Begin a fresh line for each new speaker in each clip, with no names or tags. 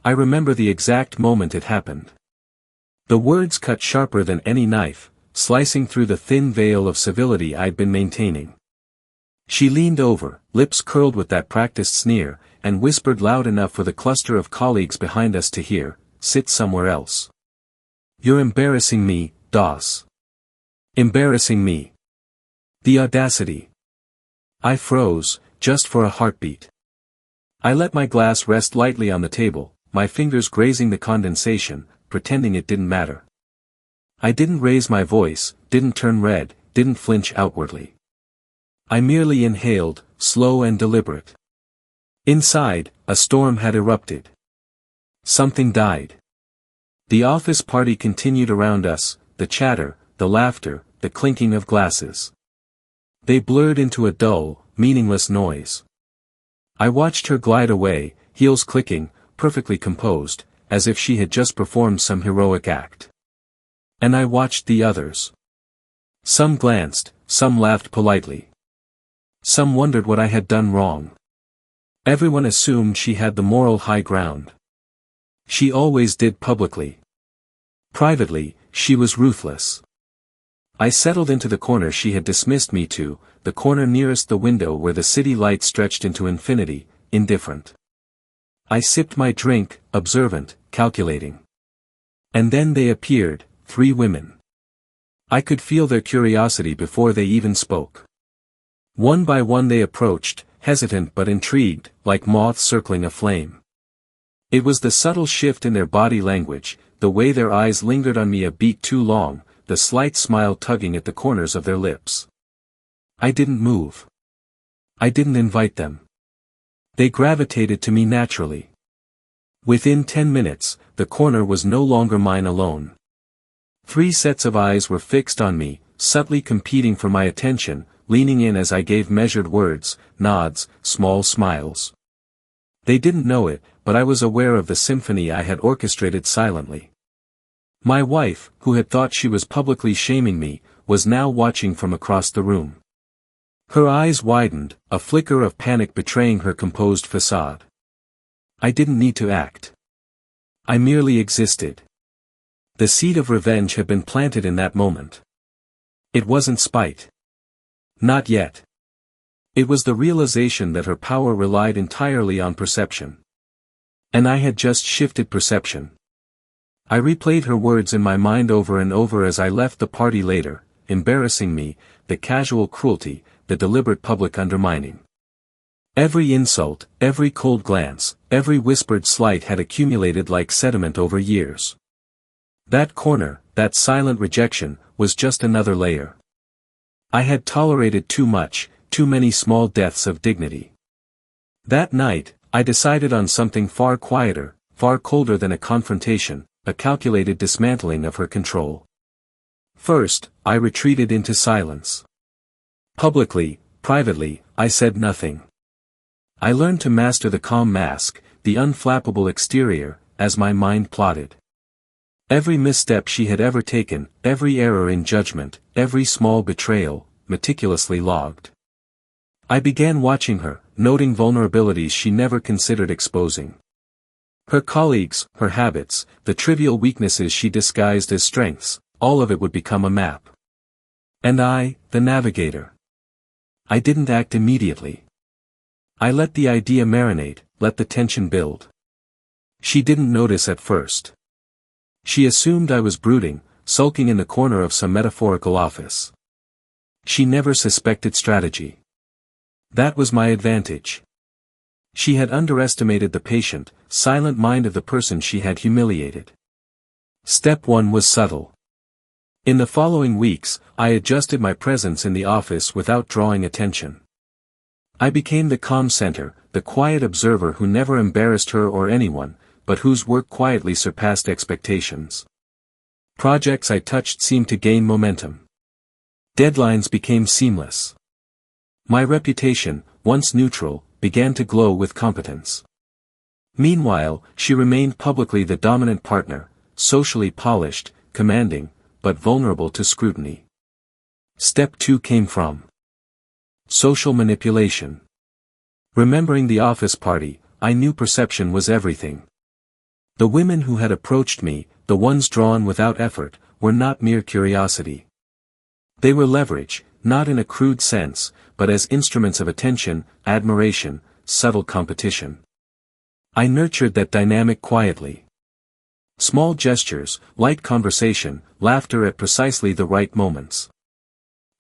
I remember the exact moment it happened. The words cut sharper than any knife, slicing through the thin veil of civility I'd been maintaining. She leaned over, lips curled with that practiced sneer, and whispered loud enough for the cluster of colleagues behind us to hear, "Sit somewhere else. You're embarrassing me, Doss. Embarrassing me." The audacity. I froze, just for a heartbeat. I let my glass rest lightly on the table, my fingers grazing the condensation, pretending it didn't matter. I didn't raise my voice, didn't turn red, didn't flinch outwardly. I merely inhaled, slow and deliberate. Inside, a storm had erupted. Something died. The office party continued around us, the chatter, the laughter, the clinking of glasses. They blurred into a dull, meaningless noise. I watched her glide away, heels clicking, perfectly composed, as if she had just performed some heroic act. And I watched the others. Some glanced, some laughed politely. Some wondered what I had done wrong. Everyone assumed she had the moral high ground. She always did publicly. Privately, she was ruthless. I settled into the corner she had dismissed me to, the corner nearest the window where the city light stretched into infinity, indifferent. I sipped my drink, observant, calculating. And then they appeared, 3 women. I could feel their curiosity before they even spoke. One by one they approached, hesitant but intrigued, like moths circling a flame. It was the subtle shift in their body language, the way their eyes lingered on me a beat too long, the slight smile tugging at the corners of their lips. I didn't move. I didn't invite them. They gravitated to me naturally. Within 10 minutes, the corner was no longer mine alone. 3 sets of eyes were fixed on me, subtly competing for my attention, leaning in as I gave measured words, nods, small smiles. They didn't know it, but I was aware of the symphony I had orchestrated silently. My wife, who had thought she was publicly shaming me, was now watching from across the room. Her eyes widened, a flicker of panic betraying her composed facade. I didn't need to act. I merely existed. The seed of revenge had been planted in that moment. It wasn't spite. Not yet. It was the realization that her power relied entirely on perception. And I had just shifted perception. I replayed her words in my mind over and over as I left the party later, embarrassing me, the casual cruelty, the deliberate public undermining. Every insult, every cold glance, every whispered slight had accumulated like sediment over years. That corner, that silent rejection, was just another layer. I had tolerated too much, too many small deaths of dignity. That night, I decided on something far quieter, far colder than a confrontation, a calculated dismantling of her control. First, I retreated into silence. Publicly, privately, I said nothing. I learned to master the calm mask, the unflappable exterior, as my mind plotted. Every misstep she had ever taken, every error in judgment, every small betrayal, meticulously logged. I began watching her, noting vulnerabilities she never considered exposing. Her colleagues, her habits, the trivial weaknesses she disguised as strengths, all of it would become a map. And I, the navigator. I didn't act immediately. I let the idea marinate, let the tension build. She didn't notice at first. She assumed I was brooding, sulking in the corner of some metaphorical office. She never suspected strategy. That was my advantage. She had underestimated the patient, silent mind of the person she had humiliated. Step 1 was subtle. In the following weeks, I adjusted my presence in the office without drawing attention. I became the calm center, the quiet observer who never embarrassed her or anyone, but whose work quietly surpassed expectations. Projects I touched seemed to gain momentum. Deadlines became seamless. My reputation, once neutral, began to glow with competence. Meanwhile, she remained publicly the dominant partner, socially polished, commanding, but vulnerable to scrutiny. Step 2 came from social manipulation. Remembering the office party, I knew perception was everything. The women who had approached me, the ones drawn without effort, were not mere curiosity. They were leverage, not in a crude sense, but as instruments of attention, admiration, subtle competition. I nurtured that dynamic quietly. Small gestures, light conversation, laughter at precisely the right moments.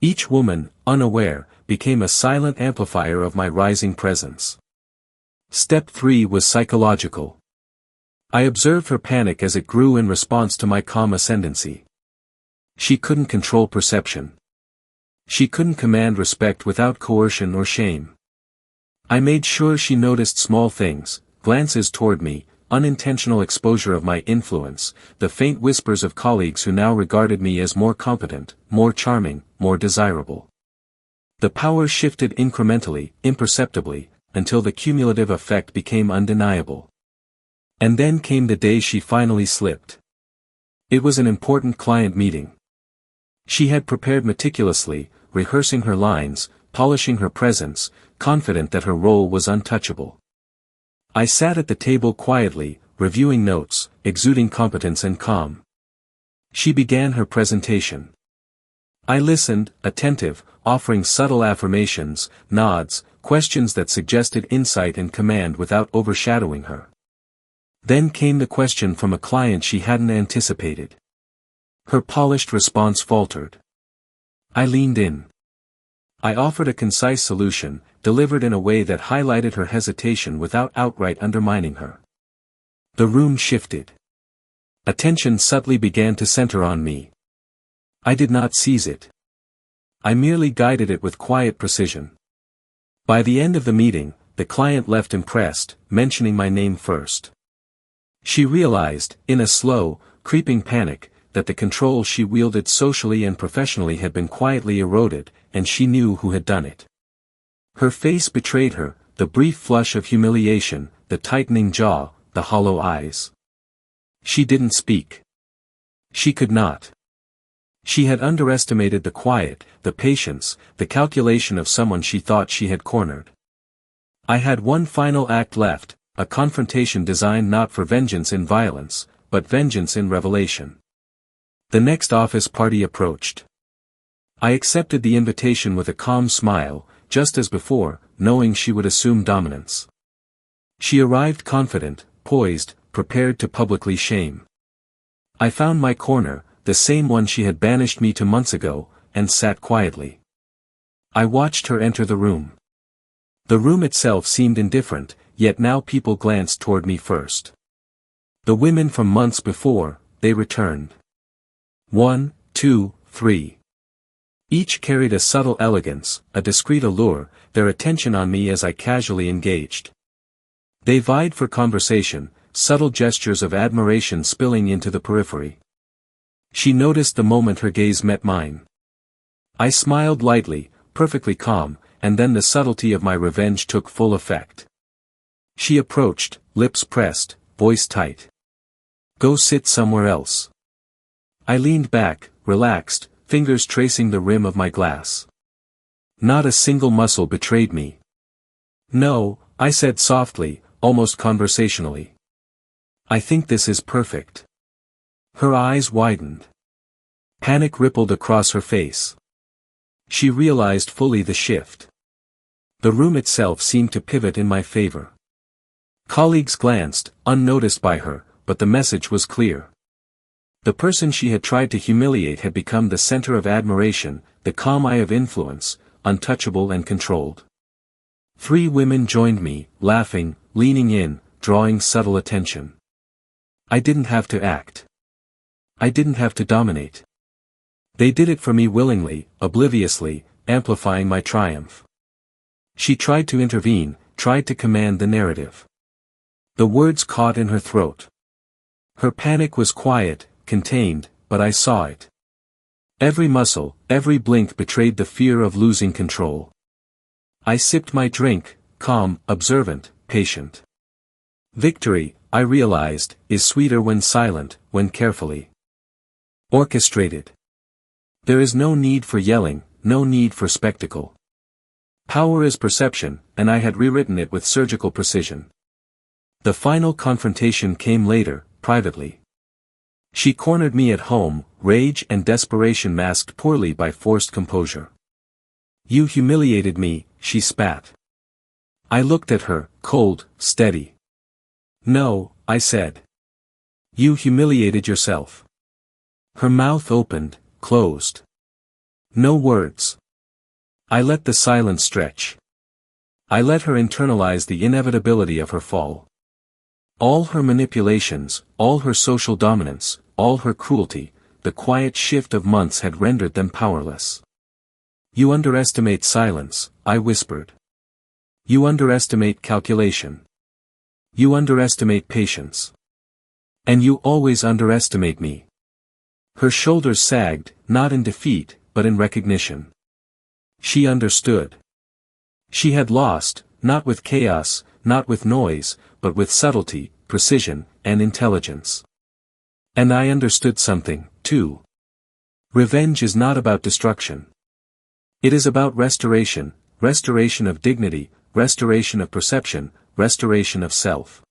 Each woman, unaware, became a silent amplifier of my rising presence. Step 3 was psychological. I observed her panic as it grew in response to my calm ascendancy. She couldn't control perception. She couldn't command respect without coercion or shame. I made sure she noticed small things, glances toward me, unintentional exposure of my influence, the faint whispers of colleagues who now regarded me as more competent, more charming, more desirable. The power shifted incrementally, imperceptibly, until the cumulative effect became undeniable. And then came the day she finally slipped. It was an important client meeting. She had prepared meticulously, rehearsing her lines, polishing her presence, confident that her role was untouchable. I sat at the table quietly, reviewing notes, exuding competence and calm. She began her presentation. I listened, attentive, offering subtle affirmations, nods, questions that suggested insight and command without overshadowing her. Then came the question from a client she hadn't anticipated. Her polished response faltered. I leaned in. I offered a concise solution, delivered in a way that highlighted her hesitation without outright undermining her. The room shifted. Attention subtly began to center on me. I did not seize it. I merely guided it with quiet precision. By the end of the meeting, the client left impressed, mentioning my name first. She realized, in a slow, creeping panic, that the control she wielded socially and professionally had been quietly eroded, and she knew who had done it. Her face betrayed her, the brief flush of humiliation, the tightening jaw, the hollow eyes. She didn't speak. She could not. She had underestimated the quiet, the patience, the calculation of someone she thought she had cornered. I had one final act left, a confrontation designed not for vengeance in violence, but vengeance in revelation. The next office party approached. I accepted the invitation with a calm smile, just as before, knowing she would assume dominance. She arrived confident, poised, prepared to publicly shame. I found my corner, the same one she had banished me to months ago, and sat quietly. I watched her enter the room. The room itself seemed indifferent, yet now people glanced toward me first. The women from months before, they returned. 1, 2, 3. Each carried a subtle elegance, a discreet allure, their attention on me as I casually engaged. They vied for conversation, subtle gestures of admiration spilling into the periphery. She noticed the moment her gaze met mine. I smiled lightly, perfectly calm, and then the subtlety of my revenge took full effect. She approached, lips pressed, voice tight. Go sit somewhere else. I leaned back, relaxed, fingers tracing the rim of my glass. Not a single muscle betrayed me. No, I said softly, almost conversationally. I think this is perfect. Her eyes widened. Panic rippled across her face. She realized fully the shift. The room itself seemed to pivot in my favor. Colleagues glanced, unnoticed by her, but the message was clear. The person she had tried to humiliate had become the center of admiration, the calm eye of influence, untouchable and controlled. 3 women joined me, laughing, leaning in, drawing subtle attention. I didn't have to act. I didn't have to dominate. They did it for me willingly, obliviously, amplifying my triumph. She tried to intervene, tried to command the narrative. The words caught in her throat. Her panic was quiet, contained, but I saw it. Every muscle, every blink betrayed the fear of losing control. I sipped my drink, calm, observant, patient. Victory, I realized, is sweeter when silent, when carefully orchestrated. There is no need for yelling, no need for spectacle. Power is perception, and I had rewritten it with surgical precision. The final confrontation came later, privately. She cornered me at home, rage and desperation masked poorly by forced composure. "You humiliated me," she spat. I looked at her, cold, steady. "No," I said. "You humiliated yourself." Her mouth opened, closed. No words. I let the silence stretch. I let her internalize the inevitability of her fall. All her manipulations, all her social dominance, all her cruelty, the quiet shift of months had rendered them powerless. "You underestimate silence," I whispered. "You underestimate calculation. You underestimate patience. And you always underestimate me." Her shoulders sagged, not in defeat, but in recognition. She understood. She had lost, not with chaos, not with noise, but with subtlety, precision, and intelligence. And I understood something, too. Revenge is not about destruction. It is about restoration, restoration of dignity, restoration of perception, restoration of self.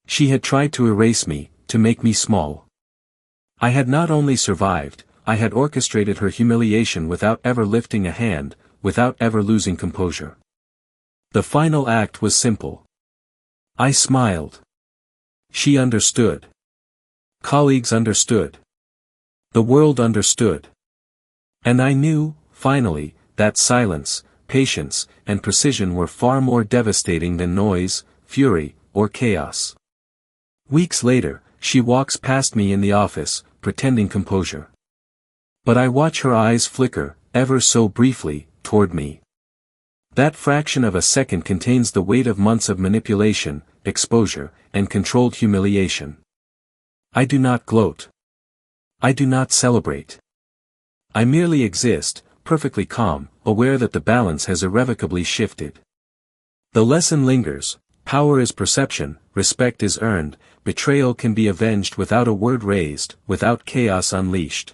She had tried to erase me, to make me small. I had not only survived, I had orchestrated her humiliation without ever lifting a hand, without ever losing composure. The final act was simple. I smiled. She understood. Colleagues understood. The world understood. And I knew, finally, that silence, patience, and precision were far more devastating than noise, fury, or chaos. Weeks later, she walks past me in the office, pretending composure. But I watch her eyes flicker, ever so briefly, toward me. That fraction of a second contains the weight of months of manipulation, exposure, and controlled humiliation. I do not gloat. I do not celebrate. I merely exist, perfectly calm, aware that the balance has irrevocably shifted. The lesson lingers: power is perception, respect is earned, betrayal can be avenged without a word raised, without chaos unleashed.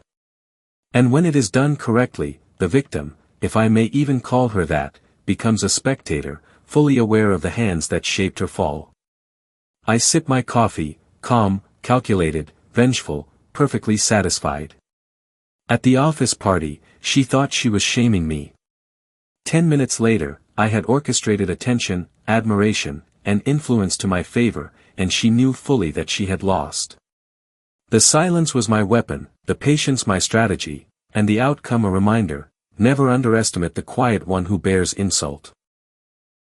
And when it is done correctly, the victim, if I may even call her that, becomes a spectator, fully aware of the hands that shaped her fall. I sip my coffee, calm, calculated, vengeful, perfectly satisfied. At the office party, she thought she was shaming me. 10 minutes later, I had orchestrated attention, admiration, and influence to my favor, and she knew fully that she had lost. The silence was my weapon, the patience my strategy, and the outcome a reminder: never underestimate the quiet one who bears insult.